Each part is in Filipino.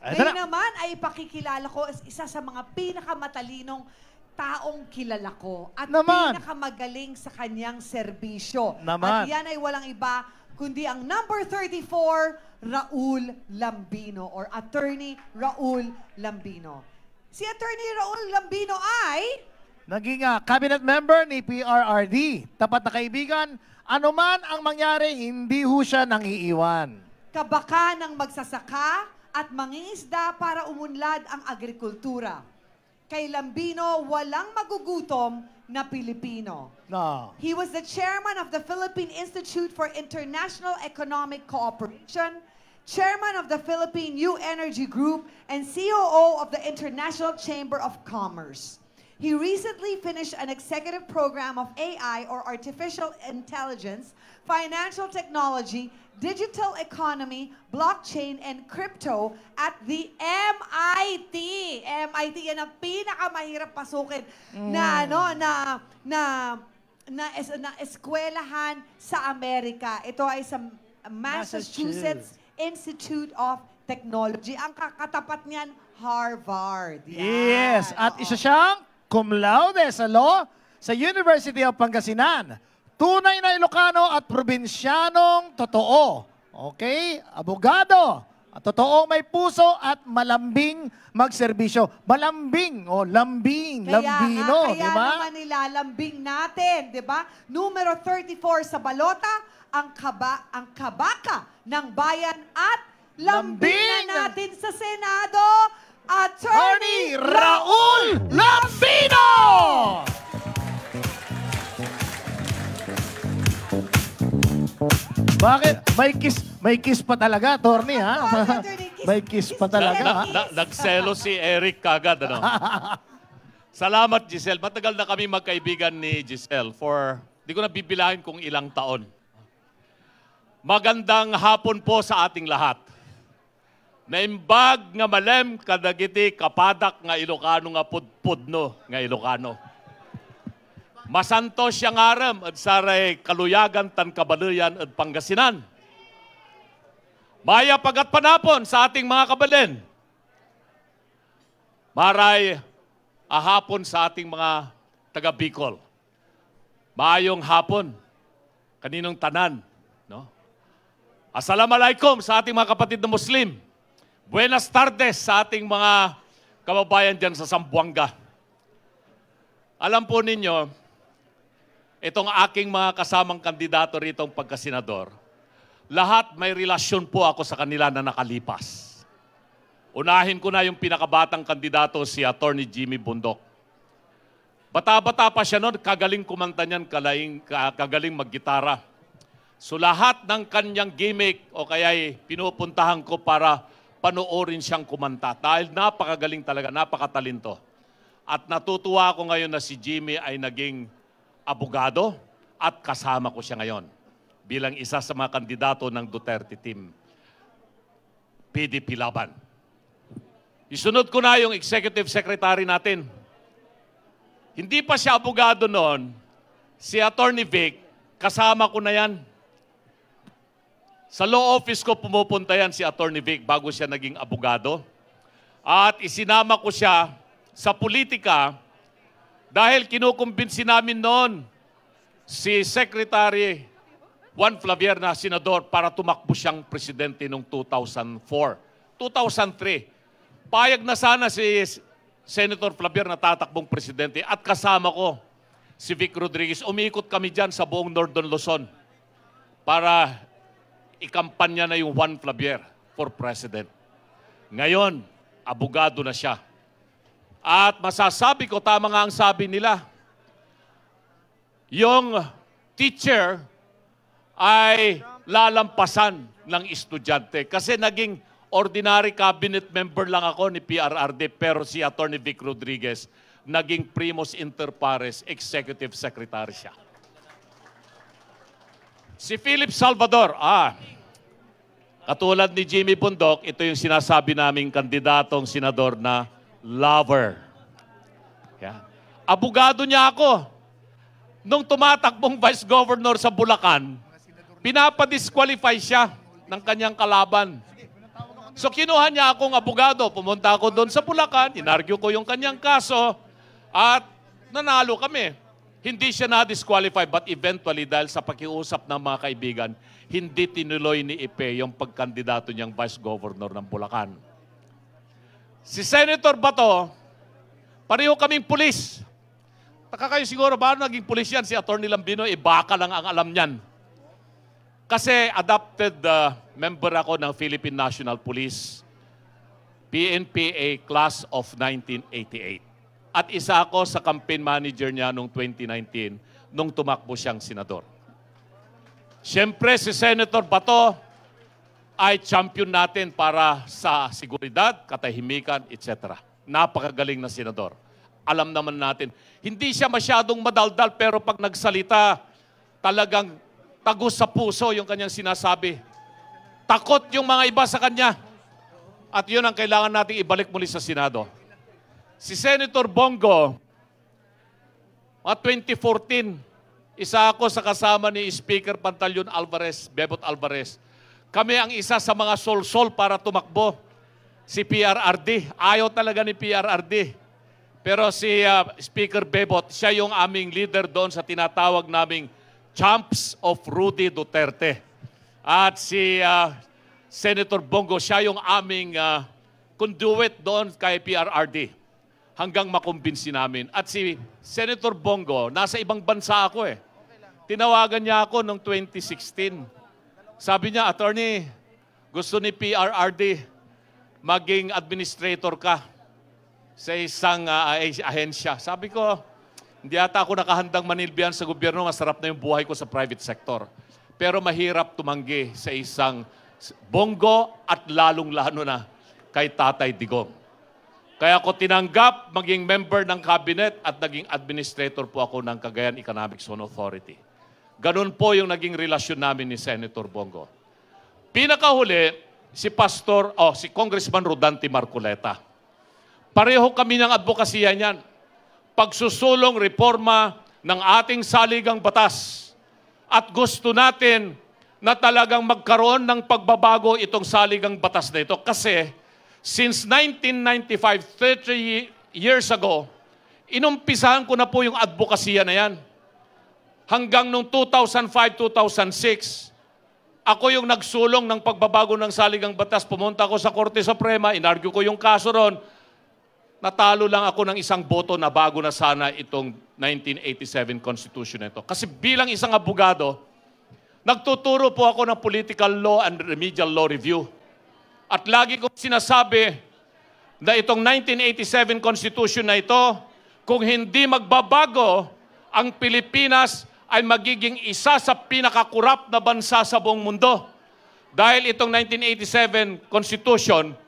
Ngayon naman ay ipakikilala ko as isa sa mga pinakamatalinong taong kilala ko at pinakamagaling sa kanyang serbisyo. At yan ay walang iba kundi ang number 34, Raul Lambino or Attorney Raul Lambino. Si Attorney Raul Lambino ay naging cabinet member ni PRRD. Tapat na kaibigan, anuman ang mangyari, hindi ho siya nangiiwan. Kabaka ng magsasaka at mangingisda para umunlad ang agrikultura. Kay Lambino, walang magugutom na Pilipino. No. He was the chairman of the Philippine Institute for International Economic Cooperation, chairman of the Philippine New Energy Group, and COO of the International Chamber of Commerce. He recently finished an executive program of AI or artificial intelligence, financial technology, digital economy, blockchain, and crypto at the MIT. MIT yan ang pinakamahirap pasukin na eskwelahan sa Amerika. Ito ay sa Massachusetts Institute of Technology. Ang katapat niyan, Harvard. Yan. Yes, at isa siyang cum laude sa law sa University of Pangasinan. Tunay na Ilocano at probinsyanong totoo. Okay? Abogado. At totoong may puso at malambing magserbisyo. Malambing o lambing, lambino, di ba? Kaya naman nilalambing natin, di ba? Numero 34 sa balota, ang kabaka ng bayan at lambing na natin sa Senado, Attorney Raul Lambino! Bakit? May kiss pa talaga, Attorney, ha? May kiss pa talaga, ha? Nagselo si Eric kagad, ano? Salamat, Giselle. Matagal na kami magkaibigan ni Giselle for, di ko na bibilahin kung ilang taon. Magandang hapon po sa ating lahat. Naimbag nga malem kadagiti kapadak nga Ilocano nga pudpudno nga Ilocano. Masanto siya ngaram at saray kaluyagan tan kabaluyan at Pangasinan. Maya pagat panapon sa ating mga kabalin. Maray ahapon sa ating mga taga Bicol. Maayong hapon kaninong tanan, no? Assalamualaikum sa ating mga kapatid na Muslim. Buenas tardes sa ating mga kababayan dyan sa Zamboanga. Alam po ninyo, itong aking mga kasamang kandidato rito pagkasenador, lahat may relasyon po ako sa kanila na nakalipas. Unahin ko na yung pinakabatang kandidato, si Attorney Jimmy Bundok. Bata-bata pa siya noon, kagaling kumanta niyan, kagaling maggitara. So lahat ng kanyang gimmick o kaya'y pinupuntahan ko para panoorin siyang kumanta. Dahil napakagaling talaga, napakatalento. At natutuwa ako ngayon na si Jimmy ay naging abogado at kasama ko siya ngayon bilang isa sa mga kandidato ng Duterte team. PDP Laban. Isunod ko na yung executive secretary natin. Hindi pa siya abogado noon. Si Attorney Vic, kasama ko na yan. Sa law office ko pumupunta yan si Attorney Vic bago siya naging abogado. At isinama ko siya sa politika dahil kinukumbinsi namin noon si Secretary Juan Flavier na senador para tumakbo siyang presidente noong 2004. 2003, payag na sana si Senator Flavier na tatakbong presidente at kasama ko si Vic Rodriguez. Umiikot kami dyan sa buong Northern Luzon para ikampanya na yung Juan Flavier for president. Ngayon, abogado na siya. At masasabi ko, tama nga ang sabi nila, yung teacher ay lalampasan ng estudyante. Kasi naging ordinary cabinet member lang ako ni PRRD, pero si Attorney Vic Rodriguez naging primus inter pares executive secretary siya. Si Philip Salvador, katulad ni Jimmy Bundok, ito yung sinasabi naming kandidatong senador na lover. Yeah. Abogado niya ako. Nung tumatakbong vice governor sa Bulacan, pinapadisqualify siya ng kanyang kalaban. So kinuha niya akong abogado. Pumunta ako doon sa Bulacan, inargue ko yung kanyang kaso, at nanalo kami. Hindi siya na-disqualify, but eventually, dahil sa pakiusap ng mga kaibigan, hindi tinuloy ni Ipe yung pagkandidato niyang Vice Governor ng Bulacan. Si Senator Bato, pareho kaming pulis. Taka kayo siguro, ba naging pulis yan? Si Atty. Lambino, baka lang ang alam niyan. Kasi adopted member ako ng Philippine National Police, PNPA Class of 1988. At isa ako sa campaign manager niya noong 2019 nung tumakbo siyang senador. Siyempre, si Senator Bato ay champion natin para sa seguridad, katahimikan, etc. Napakagaling na senador. Alam naman natin, hindi siya masyadong madaldal pero pag nagsalita, talagang tagos sa puso yung kanyang sinasabi. Takot yung mga iba sa kanya. At yun ang kailangan nating ibalik muli sa Senado. Si Senator Bongo, 2014, isa ako sa kasama ni Speaker Pantaleon Alvarez, Bebot Alvarez. Kami ang isa sa mga sol-sol para tumakbo. Si PRRD, ayaw talaga ni PRRD. Pero si Speaker Bebot, siya yung aming leader doon sa tinatawag naming Champs of Rudy Duterte. At si Senator Bongo, siya yung aming conduit doon kay PRRD. Hanggang makumbinsi namin. At si Senator Bongo, nasa ibang bansa ako eh. Tinawagan niya ako noong 2016. Sabi niya, Attorney, gusto ni PRRD maging administrator ka sa isang ahensya. Sabi ko, hindi ata ako nakahandang manilbihan sa gobyerno, masarap na yung buhay ko sa private sector. Pero mahirap tumanggi sa isang Bongo at lalong-lalo na kay Tatay Digong. Kaya ako tinanggap maging member ng cabinet at naging administrator po ako ng Cagayan Economic Zone Authority. Ganun po yung naging relasyon namin ni Senator Bongo. Pinakahuli, si Congressman Rodante Marcoleta. Pareho kami ng advokasya niyan. Pagsusulong reforma ng ating saligang batas. At gusto natin na talagang magkaroon ng pagbabago itong saligang batas na ito. Kasi since 1995, 30 years ago, inumpisahan ko na po yung advokasya na yan. Hanggang noong 2005-2006, ako yung nagsulong ng pagbabago ng saligang batas. Pumunta ako sa Korte Suprema, inargue ko yung kaso ron. Natalo lang ako ng isang boto na bago na sana itong 1987 Constitution na ito. Kasi bilang isang abogado, nagtuturo po ako ng political law and remedial law review. At lagi kong sinasabi na itong 1987 Constitution na ito, kung hindi magbabago, ang Pilipinas ay magiging isa sa pinakakurap na bansa sa buong mundo. Dahil itong 1987 Constitution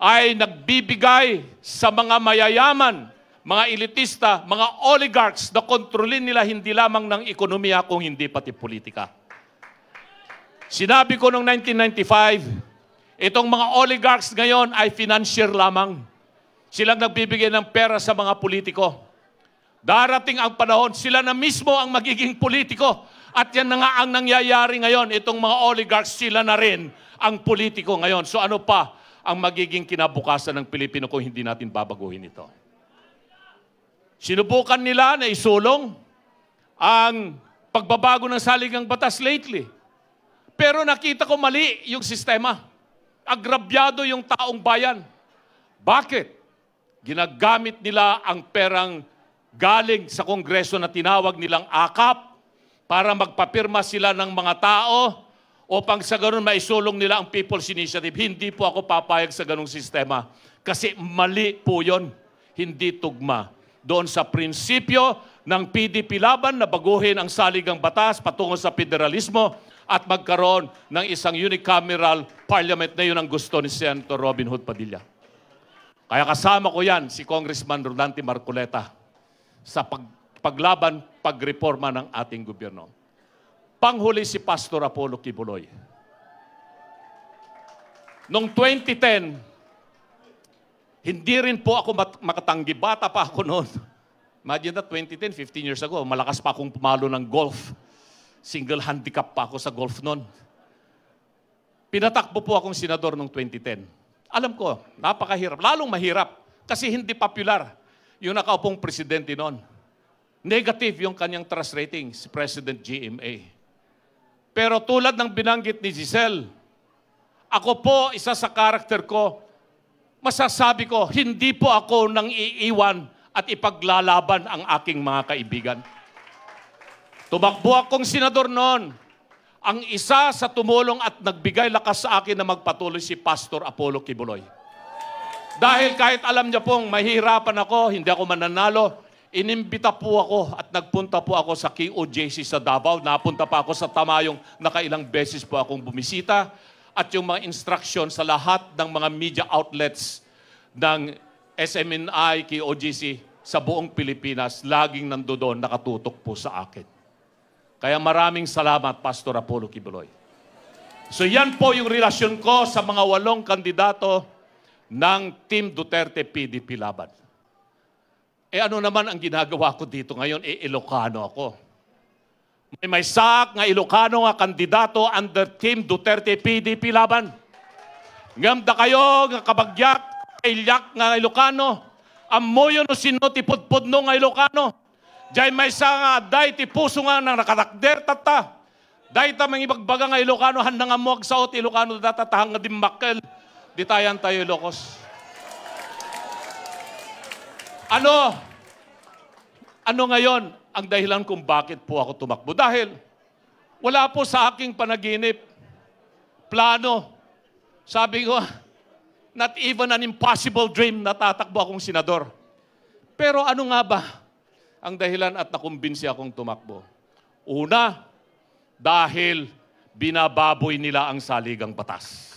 ay nagbibigay sa mga mayayaman, mga elitista, mga oligarchs na kontrolin nila hindi lamang ng ekonomiya kung hindi pati politika. Sinabi ko noong 1995, itong mga oligarchs ngayon ay financier lamang. Silang nagbibigay ng pera sa mga politiko. Darating ang panahon, sila na mismo ang magiging politiko. At yan na nga ang nangyayari ngayon. Itong mga oligarchs, sila na rin ang politiko ngayon. So ano pa ang magiging kinabukasan ng Pilipino kung hindi natin babaguhin ito? Sinubukan nila na isulong ang pagbabago ng saligang batas lately. Pero nakita ko mali yung sistema. Agrabyado yung taong bayan. Bakit? Ginagamit nila ang perang galing sa Kongreso na tinawag nilang AKAP para magpapirma sila ng mga tao upang sa ganun maisulong nila ang People's Initiative. Hindi po ako papayag sa ganung sistema kasi mali po yun. Hindi tugma doon sa prinsipyo ng PDP laban na baguhin ang saligang batas patungo sa federalismo at magkaroon ng isang unicameral parliament na yun ang gusto ni Senator Robin Hood Padilla. Kaya kasama ko yan, si Congressman Rodante Marcoleta, sa paglaban, pagreforma ng ating gobyerno. Panghuli si Pastor Apollo Kibuloy. Noong 2010, hindi rin po ako makatanggi. Bata pa ako noon. Imagine that, 2010, 15 years ago, malakas pa akong pumalo ng golf. Single handicap pa ako sa golf noon. Pinatakbo po akong senador noong 2010. Alam ko, napakahirap. Lalong mahirap kasi hindi popular yung nakaupong presidente noon. Negative yung kanyang trust rating, si President GMA. Pero tulad ng binanggit ni Giselle, ako po, isa sa karakter ko, masasabi ko, hindi po ako nang iiwan at ipaglalaban ang aking mga kaibigan. Tumakbo akong senador noon. Ang isa sa tumulong at nagbigay lakas sa akin na magpatuloy si Pastor Apollo Kibuloy. Dahil kahit alam niya pong mahirapan ako, hindi ako mananalo, inimbita po ako at nagpunta po ako sa KOJC sa Davao. Napunta pa ako sa Tamayong, nakailang beses po akong bumisita. At yung mga instruction sa lahat ng mga media outlets ng SMNI, KOJC sa buong Pilipinas, laging nandoon nakatutok po sa akin. Kaya maraming salamat, Pastor Apollo Kibuloy. So yan po yung relasyon ko sa mga 8 kandidato ng Team Duterte PDP Laban. Ano naman ang ginagawa ko dito ngayon? Ilocano ako. May sak nga Ilocano nga kandidato under Team Duterte PDP Laban. Ngamda kayo nga kabagyak, ilyak nga Ilocano. Amoyo no sinotipudpud no nga Ilocano. Diyay may nga, day ti puso nga nang nakatakder tata. Day ta mga ibagbaga nga Ilocano, handa nga mo agsaot Ilocano datatahang nga dimmakkel. Di tayan tayo Ilocos. Ano ngayon ang dahilan kung bakit po ako tumakbo? Dahil wala po sa aking panaginip, plano. Sabi ko, not even an impossible dream na tatakbo akong senador. Pero ano nga ba ang dahilan at nakumbinsi akong tumakbo? Una, dahil binababoy nila ang saligang batas.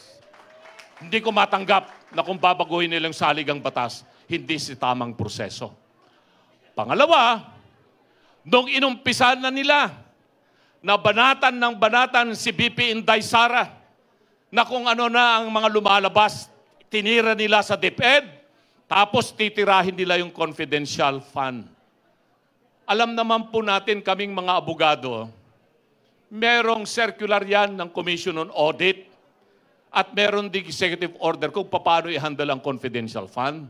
Hindi ko matanggap na kung babaguhin nila ang saligang batas, hindi si tamang proseso. Pangalawa, nung inumpisan na nila na banatan ng banatan si BP Inday Sara na kung ano na ang mga lumalabas, tinira nila sa DepEd, tapos titirahin nila yung confidential fund. Alam naman po natin kaming mga abogado, merong circular yan ng Commission on Audit at meron ding executive order kung paano i-handle ang confidential fund.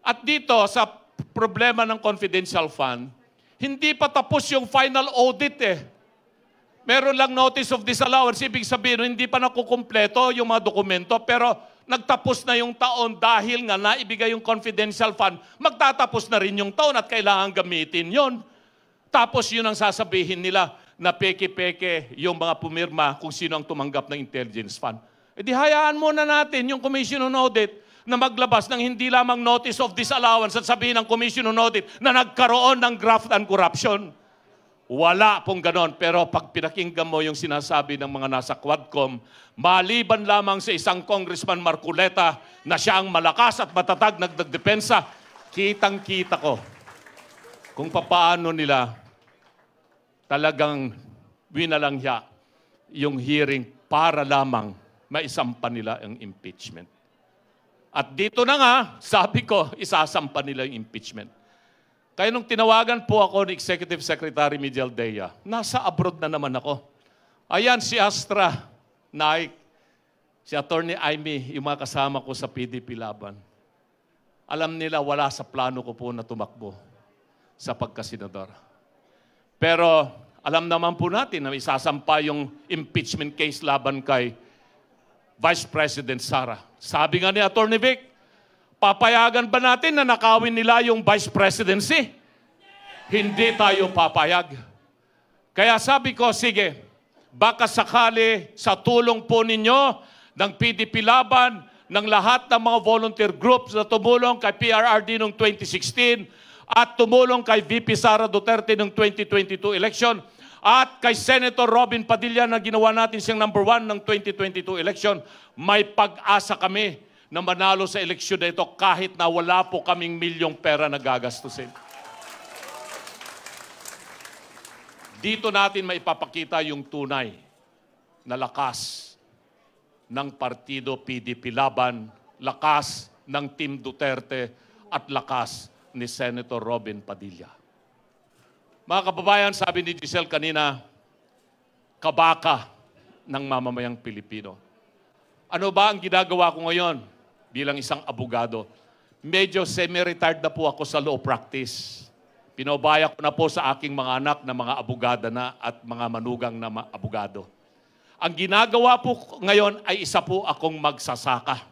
At dito, sa problema ng confidential fund, hindi pa tapos yung final audit eh. Meron lang notice of disallowance, ibig sabihin, hindi pa nakukumpleto yung mga dokumento, pero nagtapos na yung taon dahil nga naibigay yung confidential fund, magtatapos na rin yung taon at kailangan gamitin yon. Tapos yun ang sasabihin nila na peke-peke yung mga pumirma kung sino ang tumanggap ng intelligence fund. E di hayaan muna natin yung Commission on Audit na maglabas ng hindi lamang notice of disallowance at sabihin ng Commission on Audit na nagkaroon ng graft and corruption. Wala pong ganon. Pero pag pinakinggan mo yung sinasabi ng mga nasa Quadcom, maliban lamang sa isang Congressman Marculeta na siya ang malakas at matatag nagdepensa, kitang-kita ko kung paano nila talagang winalangya yung hearing para lamang maisampa nila ang impeachment. At dito na nga, sabi ko, isasampa nila yung impeachment. Kaya nung tinawagan po ako ni Executive Secretary Miguel Dea, nasa abroad na naman ako. Ayan si Astra Naik, si Attorney Aimee, yung mga kasama ko sa PDP Laban. Alam nila wala sa plano ko po na tumakbo sa pagkasenador. Pero alam naman po natin na isasampa yung impeachment case laban kay Vice President Sara. Sabi nga ni Attorney Vic, papayagan ba natin na nakawin nila yung Vice Presidency? Hindi tayo papayag. Kaya sabi ko, sige, baka sakali sa tulong po ninyo ng PDP Laban, ng lahat ng mga volunteer groups na tumulong kay PRRD noong 2016 at tumulong kay VP Sara Duterte noong 2022 election at kay Senator Robin Padilla na ginawa natin siyang number 1 ng 2022 election, may pag-asa kami na manalo sa eleksyon na ito kahit na wala po kaming milyong pera na gagastusin. Dito natin maipapakita yung tunay na lakas ng partido PDP Laban, lakas ng Team Duterte at lakas ni Senator Robin Padilla. Mga kababayan, sabi ni Giselle kanina, kabaka ng mamamayang Pilipino. Ano ba ang ginagawa ko ngayon bilang isang abogado? Medyo semi-retired na po ako sa law practice. Pinobaya ko na po sa aking mga anak na mga abogada na at mga manugang na abogado. Ang ginagawa po ngayon ay isa po akong magsasaka.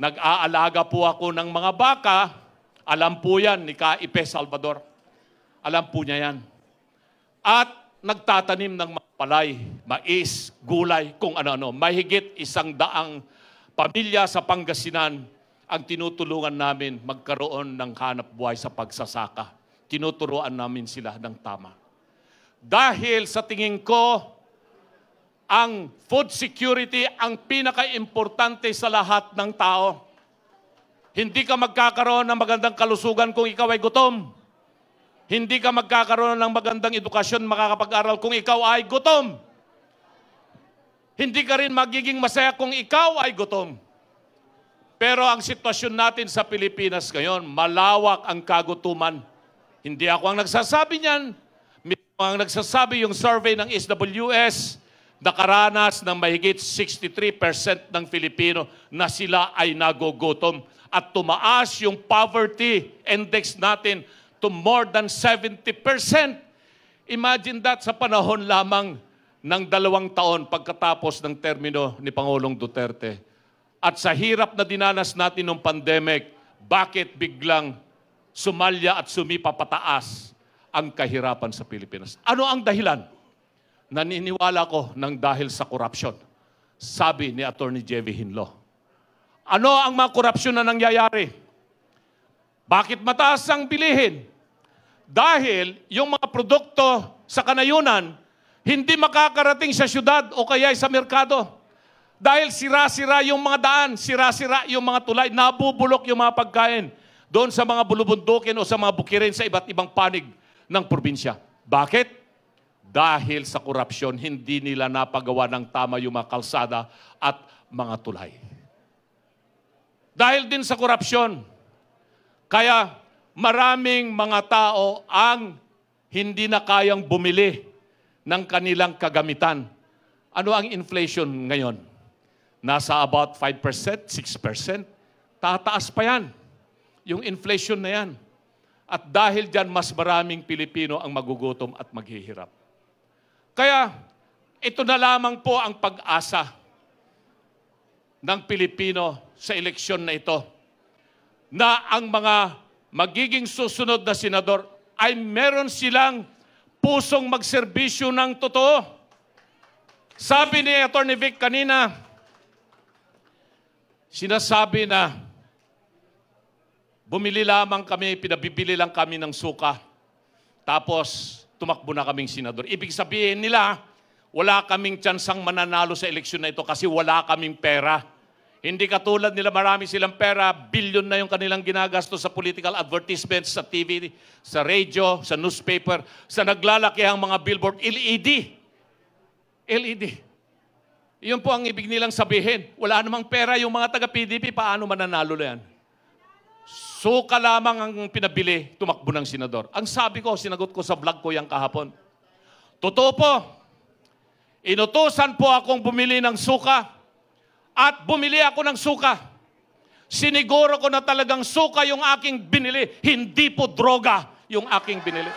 Nag-aalaga po ako ng mga baka. Alam po yan ni Kaipe Salvador. Alam po niya yan. At nagtatanim ng mga palay, mais, gulay, kung ano-ano. Mahigit 100 pamilya sa Pangasinan ang tinutulungan namin magkaroon ng hanap buhay sa pagsasaka. Tinuturuan namin sila ng tama. Dahil sa tingin ko, ang food security ang pinaka-importante sa lahat ng tao. Hindi ka magkakaroon ng magandang kalusugan kung ikaw ay gutom. Hindi ka magkakaroon ng magandang edukasyon, makakapag-aral kung ikaw ay gutom. Hindi ka rin magiging masaya kung ikaw ay gutom. Pero ang sitwasyon natin sa Pilipinas ngayon, malawak ang kagutuman. Hindi ako ang nagsasabi niyan. Mismo ang nagsasabi yung survey ng SWS, nakaranas ng mahigit 63% ng Filipino na sila ay nagugutom. At tumaas yung poverty index natin to more than 70%. Imagine that sa panahon lamang ng 2 taon pagkatapos ng termino ni Pangulong Duterte. At sa hirap na dinanas natin ng pandemic, bakit biglang sumalya at sumipa pataas ang kahirapan sa Pilipinas? Ano ang dahilan? Naniniwala ko ng dahil sa korupsyon. Sabi ni Attorney Jevie Hinlo. Ano ang mga korupsyon na nangyayari? Bakit mataas ang bilihin? Dahil yung mga produkto sa kanayunan, hindi makakarating sa syudad o kaya sa merkado. Dahil sira-sira yung mga daan, sira-sira yung mga tulay, nabubulok yung mga pagkain doon sa mga bulubundukin o sa mga bukirin sa iba't ibang panig ng probinsya. Bakit? Dahil sa korupsyon, hindi nila napagawa ng tama yung mga kalsada at mga tulay. Dahil din sa korupsyon, kaya maraming mga tao ang hindi na kayang bumili ng kanilang kagamitan. Ano ang inflation ngayon? Nasa about 5%, 6%. Tataas pa yan. Yung inflation na yan. At dahil dyan, mas maraming Pilipino ang magugutom at maghihirap. Kaya, ito na lamang po ang pag-asa ng Pilipino sa eleksyon na ito, na ang mga magiging susunod na senador ay meron silang pusong magserbisyo ng totoo. Sabi ni Atty. Vic kanina, sinasabi na bumili lamang kami, pinabibili lang kami ng suka, tapos tumakbo na kaming senador. Ibig sabihin nila, wala kaming tsansang mananalo sa eleksyon na ito kasi wala kaming pera. Hindi katulad nila, marami silang pera, bilyon na yung kanilang ginagastos sa political advertisements, sa TV, sa radio, sa newspaper, sa naglalakihang mga billboard, LED. LED. Yun po ang ibig nilang sabihin. Wala namang pera yung mga taga-PDP, paano mananalo na yan? Suka lamang ang pinabili, tumakbo ng senador. Ang sabi ko, sinagot ko sa vlog ko yung kahapon. Totoo po, inutusan po akong bumili ng suka, at bumili ako ng suka. Siniguro ko na talagang suka yung aking binili. Hindi po droga yung aking binili.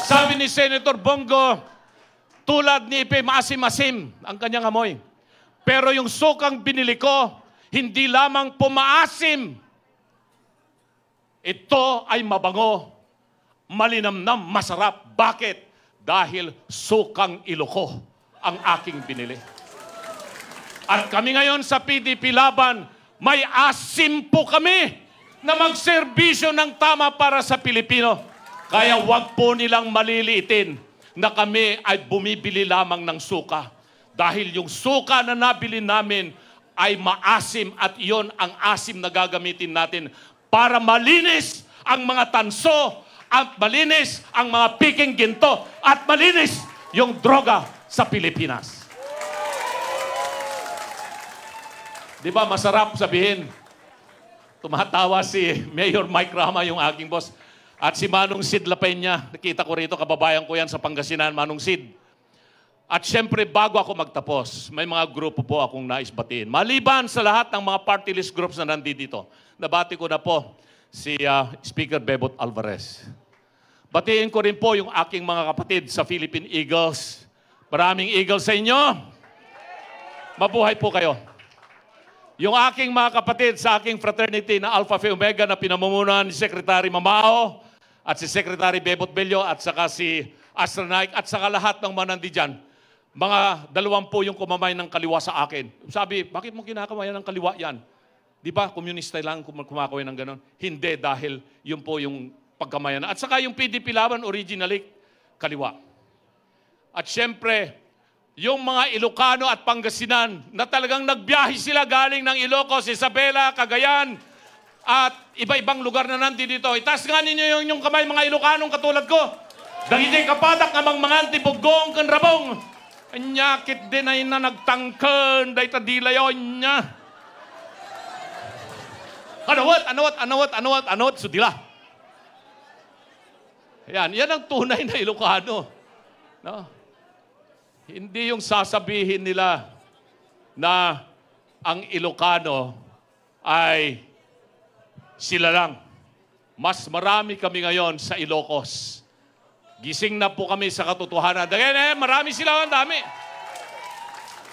Sabi ni Senator Bongo, tulad ni Ipe, maasim-asim ang kanyang amoy. Pero yung sukang binili ko, hindi lamang po maasim. Ito ay mabango, malinamnam, masarap. Bakit? Dahil sukang Iloko ang aking binili. At kami ngayon sa PDP Laban, may asim po kami na magserbisyo ng tama para sa Pilipino. Kaya wag po nilang maliliitin na kami ay bumibili lamang ng suka. Dahil yung suka na nabili namin ay maasim at iyon ang asim na gagamitin natin para malinis ang mga tanso, at malinis ang mga piking ginto, at malinis yung droga sa Pilipinas. Di ba masarap sabihin? Tumatawa si Mayor Mike Rama, yung aking boss. At si Manong Sid Lapenya, nakita ko rito, kababayan ko yan sa Pangasinan, Manong Sid. At syempre, bago ako magtapos, may mga grupo po akong nais batiin. Maliban sa lahat ng mga party list groups na nandito, nabati ko na po si Speaker Bebot Alvarez. Batiin ko rin po yung aking mga kapatid sa Philippine Eagles. Maraming Eagles sa inyo. Mabuhay po kayo. Yung aking mga kapatid sa aking fraternity na Alpha Phi Omega na pinamumunuan ni Secretary Mamao at si Secretary Bebot Bello at saka si Astra Naik at saka lahat ng mga nandiyan. Mga 20 yung kumamay ng kaliwa sa akin. Sabi, bakit mo kinakamayan ng kaliwa yan? Di ba, komunista lang kumakawin ng ganon? Hindi, dahil yun po yung pagkamayan. At saka yung PDP Laban, originally, kaliwa. At syempre, yung mga Ilocano at Pangasinan na talagang nagbiyahe sila galing ng Ilocos, Isabela, Cagayan, at iba-ibang lugar na nandito. Itaas nga ninyo yung kamay, mga Ilocanong katulad ko. Dahil kapatak namang mga antibugong kan rabong. Anyakit din ay na nagtangkan, dahi tadilayon niya. Anawat, sudila. Yan ang tunay na Ilocano. No? Hindi yung sasabihin nila na ang Ilocano ay sila lang. Mas marami kami ngayon sa Ilocos. Gising na po kami sa katotohanan. Dahil marami sila, ang dami.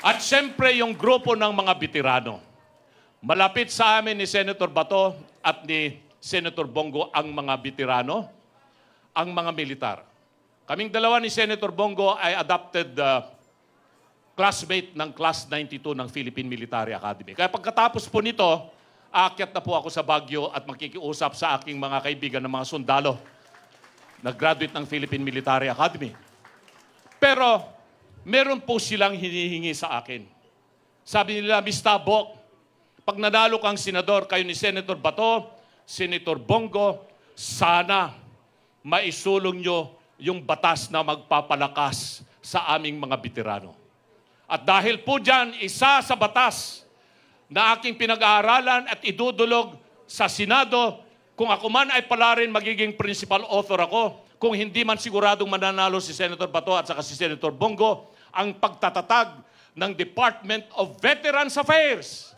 At siyempre yung grupo ng mga veterano. Malapit sa amin ni Senator Bato at ni Senator Bongo ang mga veterano, ang mga militar. Kaming dalawa ni Senator Bongo ay adopted classmate ng Class 92 ng Philippine Military Academy. Kaya pagkatapos po nito, aakyat na po ako sa Baguio at makikiusap sa aking mga kaibigan ng mga sundalo na graduate ng Philippine Military Academy. Pero, meron po silang hinihingi sa akin. Sabi nila, Ms. Tabok, pag nanalo kang senador, kayo ni Senator Bato, Senator Bongo, sana maisulong nyo yung batas na magpapalakas sa aming mga veterano. At dahil po dyan, isa sa batas na aking pinag-aaralan at idudulog sa Senado, kung ako man ay pala rin magiging principal author ako, kung hindi man siguradong mananalo si Senator Bato at saka si Senator Bongo, ang pagtatatag ng Department of Veterans Affairs.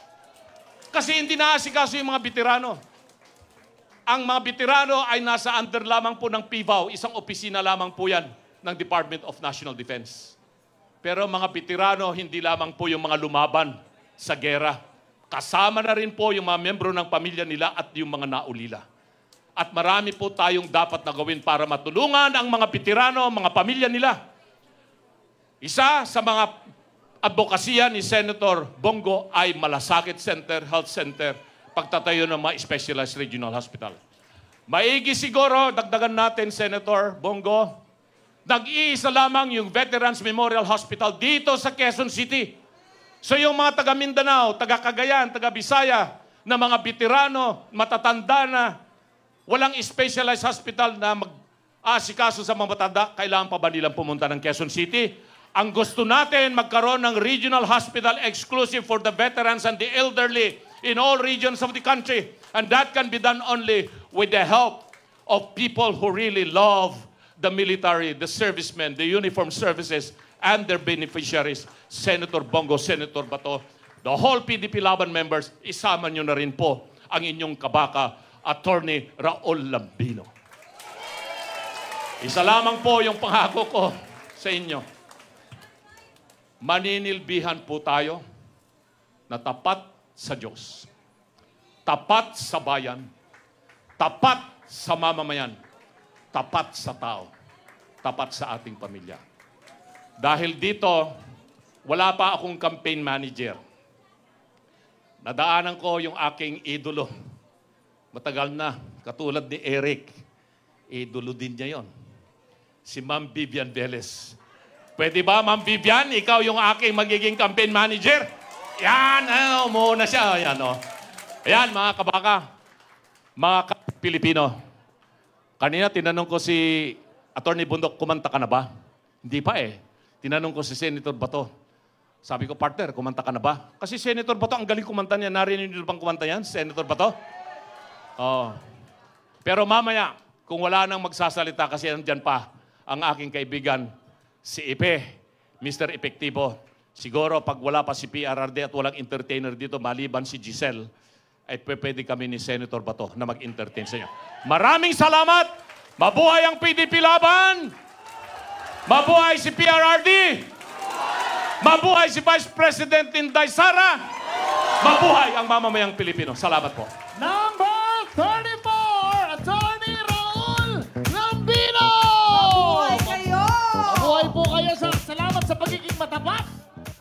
Kasi hindi naasikaso yung mga veterano. Ang mga veterano ay nasa under lamang po ng PIVAW, isang opisina lamang po yan ng Department of National Defense. Pero mga veterano, hindi lamang po yung mga lumaban sa gera. Kasama na rin po yung mga membro ng pamilya nila at yung mga naulila. At marami po tayong dapat na gawin para matulungan ang mga veterano, mga pamilya nila. Isa sa mga advokasya ni Senator Bongo ay Malasakit Center, Health Center, pagtatayo ng mga specialized regional hospital. Maigi siguro, dagdagan natin, Senator Bongo, nag-iisa lamang yung Veterans Memorial Hospital dito sa Quezon City. So yung mga taga Mindanao, taga Cagayan, taga Bisaya, na mga veterano, matatanda na, walang specialized hospital na mag-asikaso sa mga matanda, kailangan pa ba nilang pumunta ng Quezon City? Ang gusto natin, magkaroon ng regional hospital exclusive for the veterans and the elderly in all regions of the country. And that can be done only with the help of people who really love the military, the servicemen, the uniformed services, and their beneficiaries. Senator Bongo, Senator Bato, the whole PDP Laban members, isama nyo na rin po ang inyong kabaka, Attorney Raul Lambino. Isa lamang po yung pangako ko sa inyo. Maninilbihan po tayo na tapat sa Diyos, tapat sa bayan, tapat sa mamamayan, tapat sa tao, tapat sa ating pamilya. Dahil dito, wala pa akong campaign manager. Nadaanan ko yung aking idolo. Matagal na, katulad ni Eric. Idolo din niya yon. Si Ma'am Vivian Velez. Pwede ba, Ma'am Vivian, ikaw yung aking magiging campaign manager? Yan, muna siya. Yan, Ayan, mga kabaka, mga Pilipino. Kanina, tinanong ko si Attorney Bundok, kumanta ka na ba? Hindi pa eh. Tinanong ko si Senator Bato. Sabi ko, partner, kumanta ka na ba? Kasi Senator Bato, ang galing kumanta niya. Narinig niyo bang kumanta yan, Senator Bato? Oh. Pero mamaya, kung wala nang magsasalita kasi andyan pa ang aking kaibigan, si Ipe, Mr. Epektibo, siguro pag wala pa si PRRD at walang entertainer dito, maliban si Giselle, ay pwede kami ni Senator Bato na mag-entertain sa inyo. Maraming salamat! Mabuhay ang PDP Laban! Mabuhay si PRRD! Mabuhay si Vice President Inday Sara! Mabuhay ang mamamayang Pilipino. Salamat po. Number 34, Attorney Raul Lambino! Mabuhay kayo! Mabuhay po kayo. Salamat sa pagiging matapat.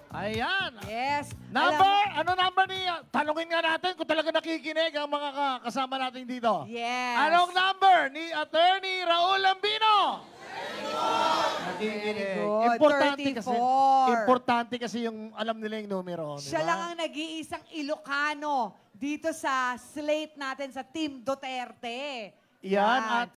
Ayan. Yes. Ano number ni... Tanungin nga natin kung talaga nakikinig ang mga kasama natin dito. Yes. Anong number ni Attorney Raul Lambino? Very good. Importante kasi yung alam nila yung numero. Siya lang ang nag-iisang Ilocano dito sa slate natin sa Team Duterte. Yan. At